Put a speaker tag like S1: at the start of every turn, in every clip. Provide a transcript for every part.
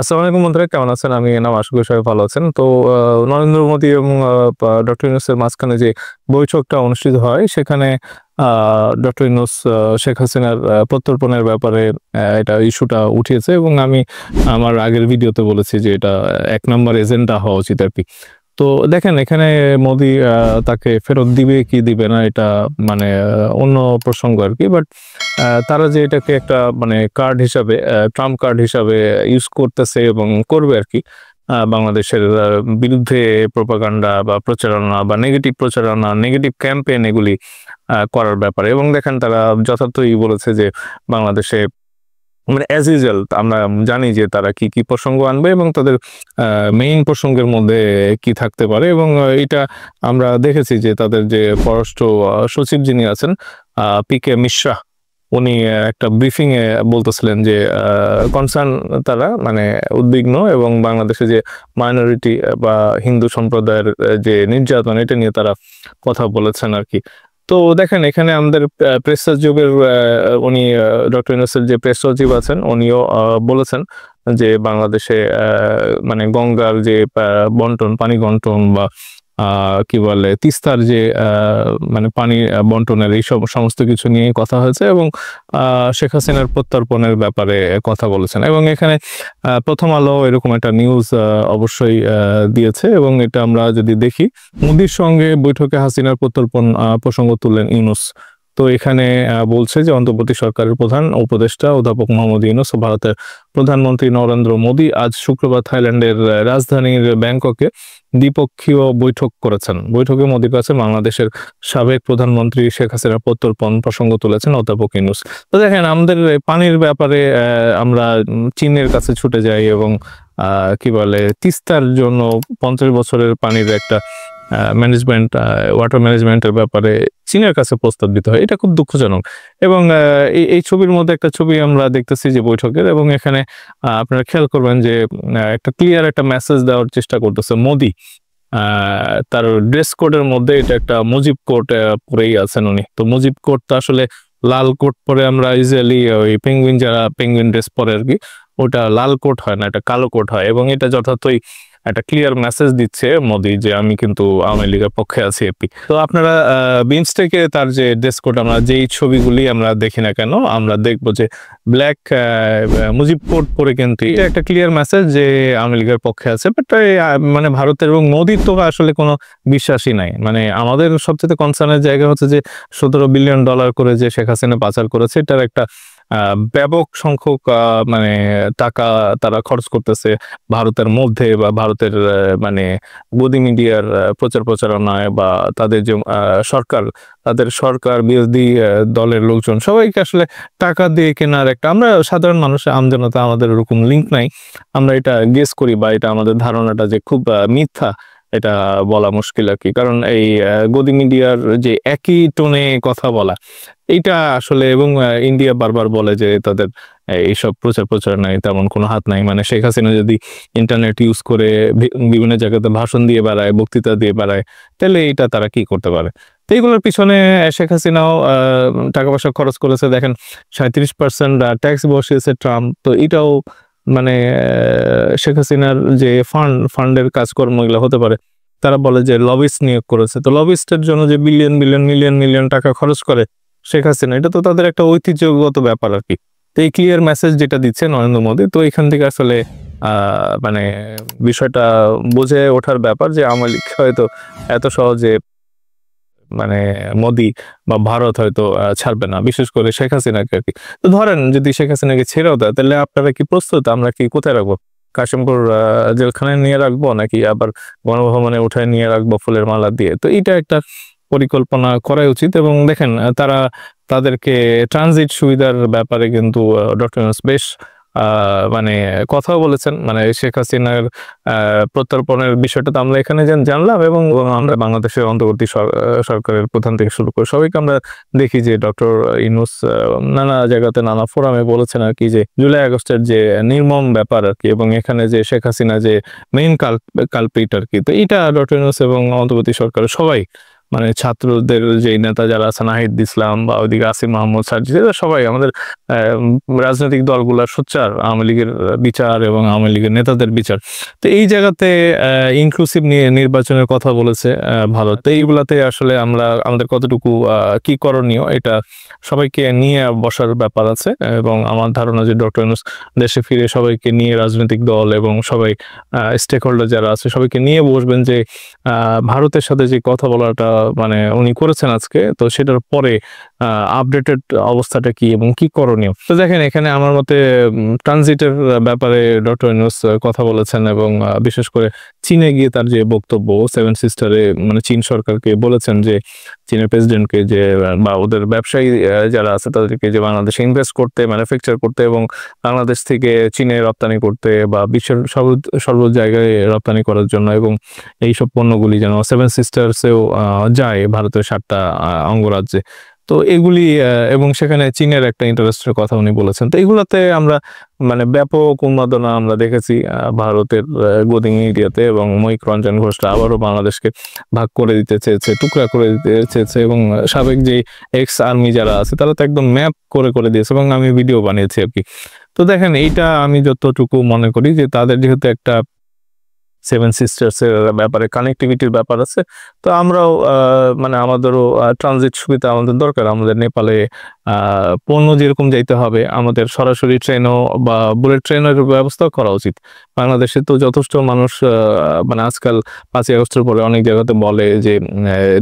S1: আসসালামু আলাইকুম বন্ধুরা, কেমন আছেন? আমি এনাম, আশা করি সবাই ভালো আছেন। তো নরেন্দ্র মোদী এবং ডক্টর ইউনূসের মাঝখানে যে বৈঠকটা অনুষ্ঠিত হয় সেখানে ডক্টর ইউনূস শেখ হাসিনার প্রত্যর্পণের ব্যাপারে এটা ইস্যুটা উঠিয়েছে এবং আমি আমার আগের ভিডিওতে বলেছি যে এটা এক নম্বর এজেন্ডা হওয়া উচিত আর কি। তো দেখেন এখানে মোদি তাকে ফেরত দিবে কি দিবে না এটা মানে অন্য প্রসঙ্গ আর কি। বাট তারা যে এটাকে একটা মানে কার্ড হিসাবে, ট্রাম্প কার্ড হিসাবে ইউজ করতেছে এবং করবে আর কি বাংলাদেশের বিরুদ্ধে প্রোপাগান্ডা বা প্রচারণা বা নেগেটিভ প্রচারণা, নেগেটিভ ক্যাম্পেইন এগুলি করার ব্যাপারে। এবং দেখেন তারা যথার্থই বলেছে যে বাংলাদেশে মানে অ্যাজ ইউজুয়াল আমরা জানি যে তারা কি কি প্রসঙ্গ আনবে এবং তাদের মেইন প্রসঙ্গের মধ্যে কি থাকতে পারে। এবং এটা আমরা দেখেছি যে তাদের যে পররাষ্ট্র সচিব যিনি আছেন পি.কে. মিশ্রা, উনি একটা ব্রিফিং এ বলতেছিলেন যে কনসার্ন তারা মানে উদ্বিগ্ন এবং বাংলাদেশে যে মাইনরিটি বা হিন্দু সম্প্রদায়ের যে নির্যাতন এটা নিয়ে তারা কথা বলেছেন আর কি। তো দেখেন এখানে আমাদের প্রেস সচিবের উনি ডক্টর ইউনূসের যে প্রেস সচিব আছেন উনিও বলেছেন যে বাংলাদেশে মানে গঙ্গার যে বন্টন, পানি বন্টন বা কি বলে তিস্তার যে মানে পানি বন্টনের এই সমস্ত কিছু নিয়ে কথা হয়েছে এবং শেখ হাসিনার প্রত্যর্পণের ব্যাপারে কথা বলেছেন। এবং এখানে প্রথম আলো এরকম একটা নিউজ অবশ্যই দিয়েছে এবং এটা আমরা যদি দেখি, মোদির সঙ্গে বৈঠকে হাসিনার প্রত্যর্পণ প্রসঙ্গ তুললেন ইউনূস। তো এখানে বলছে যে অন্তর্বর্তী সরকারের প্রধান উপদেষ্টা অধ্যাপক মোহাম্মদ ইউনূস ও ভারতের প্রধানমন্ত্রী নরেন্দ্র মোদী আজ শুক্রবার থাইল্যান্ডের রাজধানীর ব্যাংককে দ্বিপক্ষীয় বৈঠক করেছেন। বৈঠকে মোদীর কাছে বাংলাদেশের সাবেক প্রধানমন্ত্রী শেখ হাসিনার প্রত্যর্পণ প্রসঙ্গ তুলেছেন অধ্যাপক ইউনূস। তো দেখেন আমাদের পানির ব্যাপারে আমরা চীনের কাছে ছুটে যাই এবং কি বলে তিস্তার জন্য 50 বছরের পানির একটা ম্যানেজমেন্ট, ওয়াটার ম্যানেজমেন্টের ব্যাপারে চীনের কাছে প্রস্তাব দিতে হয়। এটা খুব দুঃখজনক। এবং এই ছবির মধ্যে একটা ছবি আমরা দেখতেছি যে বৈঠকের, এবং এখানে আপনারা খেয়াল করবেন যে একটা ক্লিয়ার একটা মেসেজ দেওয়ার চেষ্টা করতেছে মোদি। তার ড্রেস কোডের মধ্যে এটা একটা মুজিব কোট পরেই আছেন উনি। তো মুজিব কোটটা আসলে লাল কোট পরে আমরা ইউজুয়ালি ওই পেঙ্গুইন, যারা পেঙ্গুইন ড্রেস পরে আর কি, ওটা লাল কোট হয় না, এটা কালো কোট হয়। এবং এটা যথার্থই একটা ক্লিয়ার মেসেজ দিচ্ছে মোদি যে আমি কিন্তু আওয়ামী লীগের পক্ষে আছি এপি। তো আপনারা বিমস্টেকে তার যে ড্রেস কোড, আমরা যেই ছবিগুলি আমরা দেখি না কেন আমরা দেখবো যে ব্ল্যাক মুজিব কোট পরে, কিন্তু এটা একটা ক্লিয়ার মেসেজ যে আওয়ামী লীগের পক্ষে আছে। বাট মানে ভারতের এবং মোদির তো আসলে কোনো বিশ্বাসই নাই। মানে আমাদের সবচেয়ে কনসার্নের জায়গা হচ্ছে যে $17 বিলিয়ন করে যে শেখ হাসিনা পাচার করেছে, এটার একটা ব্যাপক সংখ্যক মানে টাকা তারা খরচ করতেছে ভারতের মধ্যে বা ভারতের মানে গদি মিডিয়ার প্রচার প্রচারণায় বা তাদের যে সরকার, তাদের সরকার বিরোধী দলের লোকজন সবাইকে আসলে টাকা দিয়ে কেনার একটা, আমরা সাধারণ মানুষের আমজনতা আমাদের ওরকম লিঙ্ক নাই, আমরা এটা গেস করি বা এটা আমাদের ধারণাটা যে খুব মিথ্যা, এটা বলা মুশকিল আর কি। কারণ এই গদি মিডিয়ার যে একই টোনে কথা বলা এইটা আসলে, এবং ইন্ডিয়া বারবার বলে যে তাদের এইসব প্রচার প্রচারণায় তেমন কোনো হাত নাই। মানে শেখ হাসিনা যদি ইন্টারনেট ইউজ করে বিভিন্ন জায়গাতে ভাষণ দিয়ে বেড়ায়, বক্তৃতা দিয়ে বেড়ায়, তাহলে এটা তারা কি করতে পারে? তো এইগুলোর পিছনে শেখ হাসিনাও টাকা পয়সা খরচ করেছে। দেখেন 37% ট্যাক্স বসিয়েছে ট্রাম্প। তো এটাও মানে শেখ হাসিনার যে ফান্ডের কাজকর্ম এগুলো হতে পারে। তারা বলে যে লবিস্ট নিয়োগ করেছে। তো লবিস্টের জন্য যে বিলিয়ন বিলিয়ন মিলিয়ন মিলিয়ন টাকা খরচ করে শেখ হাসিনা, এটা তো তাদের একটা ঐতিহ্যগত ব্যাপার আর কি। তো এই ক্লিয়ার মেসেজ যেটা দিচ্ছে নরেন্দ্র মোদী, তো এখান থেকে আসলে মানে বিষয়টা বুঝে ওঠার ব্যাপার যে আওয়ামী লীগ হয়তো এত সহজে মানে মোদি বা ভারত হয়তো ছাড়বে না, বিশেষ করে শেখ হাসিনাকে আর কি। তো ধরেন যদি শেখ হাসিনাকে ছেড়েও দেয়, তাহলে আপনারা কি প্রস্তুত? আমরা কি কোথায় রাখবো? কাশিমপুর জেলখানায় নিয়ে রাখবো, নাকি আবার গণভবনে উঠায় নিয়ে রাখবো ফুলের মালা দিয়ে? তো এইটা একটা পরিকল্পনা করাই উচিত। এবং দেখেন তারা তাদেরকে ট্রানজিট সুবিধার ব্যাপারে কিন্তু ডক্টর ইউনূস বেশ মানে কথাও বলেছেন। মানে শেখ হাসিনার প্রত্যর্পণের বিষয়টা তো আমরা এখানে জানলাম, এবং আমরা বাংলাদেশের অন্তর্বর্তী সরকারের প্রধান থেকে শুরু করে সবাইকে আমরা দেখি যে ডক্টর ইউনূস নানা জায়গাতে নানা ফোরামে বলেছেন আর কি যে জুলাই আগস্টের যে নির্মম ব্যাপার আর কি, এবং এখানে যে শেখ হাসিনা যে মেইন কালপ্রিট আর কি। তো এটা ডক্টর ইউনূস এবং অন্তর্বর্তী সরকারের সবাই মানে ছাত্রদের যে নেতা যারা আছে নাহিদ ইসলাম বা ওইদিকে আসিফ মাহমুদ সার্জিস, এরা সবাই আমাদের রাজনৈতিক দলগুলোর সোচ্চার আওয়ামী লীগের বিচার এবং আওয়ামী লীগের নেতাদের বিচার। তো এই জায়গাতে ইনক্লুসিভ নিয়ে নির্বাচনের কথা বলেছে ভারত। তো এইগুলাতে আসলে আমরা আমাদের কতটুকু কি করণীয়, এটা সবাইকে নিয়ে বসার ব্যাপার আছে। এবং আমার ধারণা যে ডক্টর ইউনূস দেশে ফিরে সবাইকে নিয়ে, রাজনৈতিক দল এবং সবাই স্টেক হোল্ডার যারা আছে সবাইকে নিয়ে বসবেন যে ভারতের সাথে যে কথা বলাটা মানে উনি করেছেন আজকে, তো সেটার পরে আপডেটেড অবস্থাটা কি এবং কি করণীয়। তো দেখেন, এখানে আমার মতে ট্রানজিটের ব্যাপারে ডক্টর ইউনূস কথা বলেছেন এবং বিশেষ করে চীনে গিয়ে তার যে বক্তব্য, সেভেন সিস্টারে মানে চীন সরকারকে বলেছেন যে, চীনের প্রেসিডেন্টকে যে বা ওদের ব্যবসায়ী যারা আছে তাদেরকে যে বাংলাদেশে ইনভেস্ট করতে, ম্যানুফ্যাকচার করতে এবং বাংলাদেশ থেকে চীনে রপ্তানি করতে বা বিশ্বের সর্ব জায়গায় রপ্তানি করার জন্য, এবং এইসব পণ্যগুলি যেন সেভেন সিস্টার্সেও যায়, ভারতের 7টা অঙ্গরাজ্যে। তো এগুলি এবং সেখানে চীনের একটা ইন্টারেস্টের কথা উনি বলেছেন। তো এগুলাতে আমরা মানে ব্যাপক উন্মাদনা আমরা দেখেছি ভারতের গদিং এরিয়াতে, এবং মৈক রঞ্জন ঘোষরা আবারও বাংলাদেশকে ভাগ করে দিতে চেয়েছে, টুকরা করে দিতে চেয়েছে, এবং সাবেক যে এক্স আর্মি যারা আছে তারা তো একদম ম্যাপ করে করে দিয়েছে, এবং আমি ভিডিও বানিয়েছি আর কি। তো দেখেন, এইটা আমি যতটুকু মনে করি যে তাদের যেহেতু একটা সেভেন সিস্টার্স এর ব্যাপারে কানেক্টিভিটির ব্যাপার আছে, তো আমরাও মানে আমাদেরও ট্রানজিট সুবিধা আমাদের দরকার। আমাদের নেপালে পণ্য যেরকম যাইতে হবে, আমাদের সরাসরি ট্রেনও বা বুলেট ট্রেনের ব্যবস্থা করা উচিত। বাংলাদেশে তো যথেষ্ট মানুষ মানে আজকাল 5ই আগস্টের পরে অনেক জায়গাতে বলে যে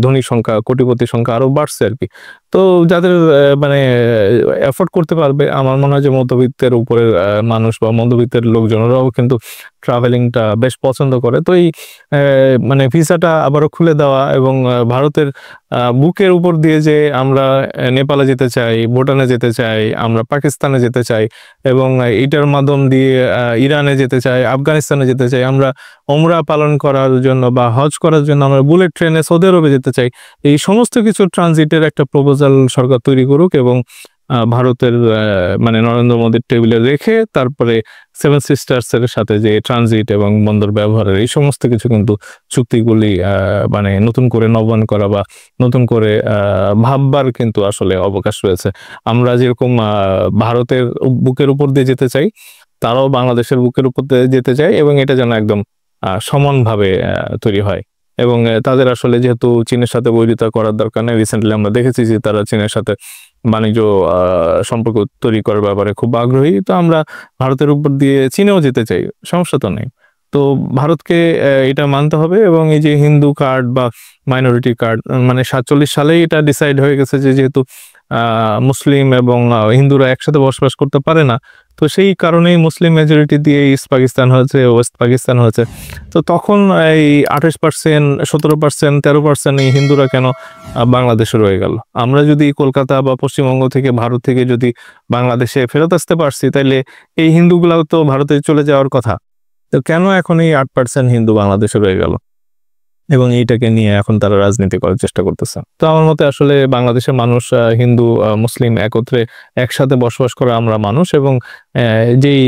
S1: ধনী সংখ্যা, কোটিপতি সংখ্যা আরো বাড়ছে আর কি। তো যাদের মানে এফোর্ড করতে পারবে, আমার মনে হয় যে মধ্যবিত্তের উপরের মানুষ বা মধ্যবিত্তের লোকজনেরাও কিন্তু ট্রাভেলিংটা বেশ পছন্দ করে। তো এই মানে ভিসাটা আবারও খুলে দেওয়া এবং ভারতের বুকের উপর দিয়ে যে আমরা নেপালে যেতে চাই, ভুটানে যেতে চাই, আমরা পাকিস্তানে যেতে চাই, এবং এটার মাধ্যম দিয়ে ইরানে যেতে চাই, আফগানিস্তানে যেতে চাই, আমরা ওমরা পালন করার জন্য বা হজ করার জন্য আমরা বুলেট ট্রেনে সৌদি আরবে যেতে চাই। এই সমস্ত কিছু ট্রানজিটের একটা প্রপোজাল সরকার তৈরি করুক এবং ভারতের মানে নরেন্দ্র মোদীর টেবিলে রেখে তারপরে সেভেন সিস্টার্স এর সাথে যে ট্রানজিট এবং বন্দর ব্যবহারের এই সমস্ত কিছু কিন্তু চুক্তিগুলি মানে নতুন করে নবায়ন করা বা নতুন করে ভাববার কিন্তু আসলে অবকাশ রয়েছে। আমরা যেরকম ভারতের বুকের উপর দিয়ে যেতে চাই, তারাও বাংলাদেশের বুকের উপর দিয়ে যেতে চায়, এবং এটা যেন একদম সমানভাবে তৈরি হয়। এবং তাদের আসলে যেহেতু চীনের সাথে বৈরিতা করার দরকার নেই, রিসেন্টলি আমরা দেখেছি যে তারা চীনের সাথে বাণিজ্য সম্পর্ক তৈরি করার ব্যাপারে খুব আগ্রহী। তো আমরা ভারতের উপর দিয়ে চীনেও যেতে চাই, সমস্যা তো নেই। তো ভারতকে এটা মানতে হবে। এবং এই যে হিন্দু কার্ড বা মাইনরিটি কার্ড, মানে 47 সালেই এটা ডিসাইড হয়ে গেছে যে যেহেতু মুসলিম এবং হিন্দুরা একসাথে বসবাস করতে পারে না, তো সেই কারণেই মুসলিম মেজরিটি দিয়ে ইস্ট পাকিস্তান হয়েছে, ওয়েস্ট পাকিস্তান হয়েছে। তো তখন এই 28%, 17%, 13% এই হিন্দুরা কেন বাংলাদেশে রয়ে গেল? আমরা যদি কলকাতা বা পশ্চিমবঙ্গ থেকে, ভারত থেকে যদি বাংলাদেশে ফেরত আসতে পারছি, তাইলে এই হিন্দুগুলাও তো ভারতে চলে যাওয়ার কথা। তো কেন এখন এই 8% হিন্দু বাংলাদেশে রয়ে গেল এবং এইটাকে নিয়ে এখন তারা রাজনীতি করার চেষ্টা করতেছে? তো আমার মতে আসলে বাংলাদেশের মানুষ হিন্দু মুসলিম একত্রে একসাথে বসবাস করা আমরা মানুষ, এবং যেই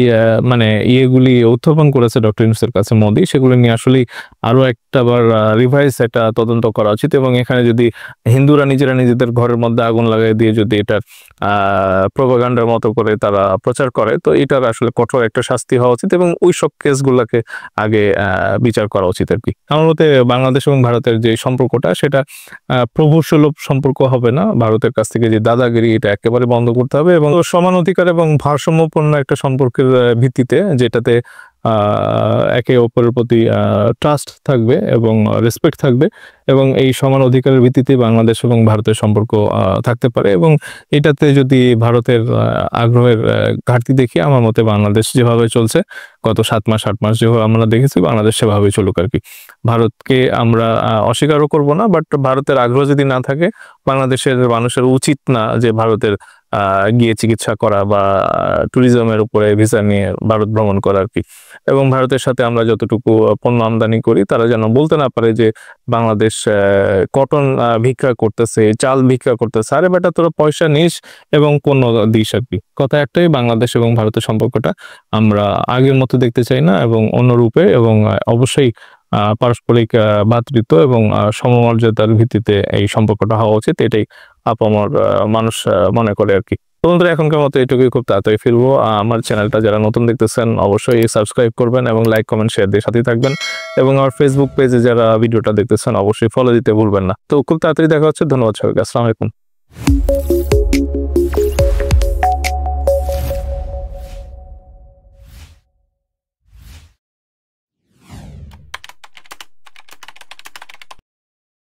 S1: মানে ইয়েগুলি উত্থাপন করেছে ডক্টর ইউনূসের কাছে মোদি, সেগুলো নিয়ে আসলে আরো একটাবার রিভাইজ একটা তদন্ত করা উচিত। এবং এখানে যদি হিন্দুরা নিজেরা নিজেদের ঘরের মধ্যে আগুন লাগাই দিয়ে যদি এটা প্রোপাগান্ডার মতো করে তারা প্রচার করে, তো এটার আসলে কঠোর একটা শাস্তি হওয়া উচিত এবং ওই সব কেসগুলোকে আগে বিচার করা উচিত আর কি। আমার মতে বাংলাদেশ এবং ভারতের যে সম্পর্কটা, সেটা প্রভুসুলভ সম্পর্ক হবে না। ভারতের কাছ থেকে যে দাদাগিরি, এটা একেবারে বন্ধ করতে হবে এবং সমান অধিকার এবং ভারসাম্যপূর্ণ একটা সম্পর্কের ভিত্তিতে, যেটাতে একে অপরের প্রতি ট্রাস্ট থাকবে এবং রেসপেক্ট থাকবে, এবং এই সমান অধিকারের ভিত্তিতে বাংলাদেশ এবং ভারতের সম্পর্ক থাকতে পারে। এবং এটাতে যদি ভারতের আগ্রহের ঘাটতি দেখি, আমার মতে বাংলাদেশ যেভাবে চলছে গত 7 মাস 8 মাস যেভাবে আমরা দেখেছি, বাংলাদেশ সেভাবে চলুক আর কি। ভারতকে আমরা অস্বীকারও করব না, বাট ভারতের আগ্রহ যদি না থাকে, বাংলাদেশের মানুষের উচিত না যে ভারতের গিয়ে চিকিৎসা করা বা ট্যুরিজমের উপরে ভিসা নিয়ে ভারত ভ্রমণ করা আর কি। এবং ভারতের সাথে আমরা যতটুকু পণ্য আমদানি করি, তারা যেন বলতে না পারে যে বাংলাদেশ কটন ভিক্ষা করতেছে, চাল ভিক্ষা করতেছে। আরে বেটা, তোরা পয়সা নিস এবং পণ্য দিস আর কি। কথা একটাই, বাংলাদেশ এবং ভারতের সম্পর্কটা আমরা আগের মতো দেখতে চাই না, এবং অন্য রূপে, এবং অবশ্যই পারস্পরিক ভ্রাতৃত্ব এবং সমমর্যাদার ভিত্তিতে এই সম্পর্কটা হওয়া উচিত, এটাই আপামর মানুষ মনে করে আর কি। তো বন্ধুরা এখনকার মতো এটুকুই, খুব তাড়াতাড়ি ফিরবো। আমার চ্যানেলটা যারা নতুন দেখতেছেন অবশ্যই সাবস্ক্রাইব করবেন এবং লাইক কমেন্ট শেয়ার দিয়ে সাথেই থাকবেন, এবং আমার ফেসবুক পেজে যারা ভিডিওটা দেখতেছেন অবশ্যই ফলো দিতে ভুলবেন না। তো খুব তাড়াতাড়ি দেখা হচ্ছে। ধন্যবাদ সবাইকে। আসসালামু আলাইকুম।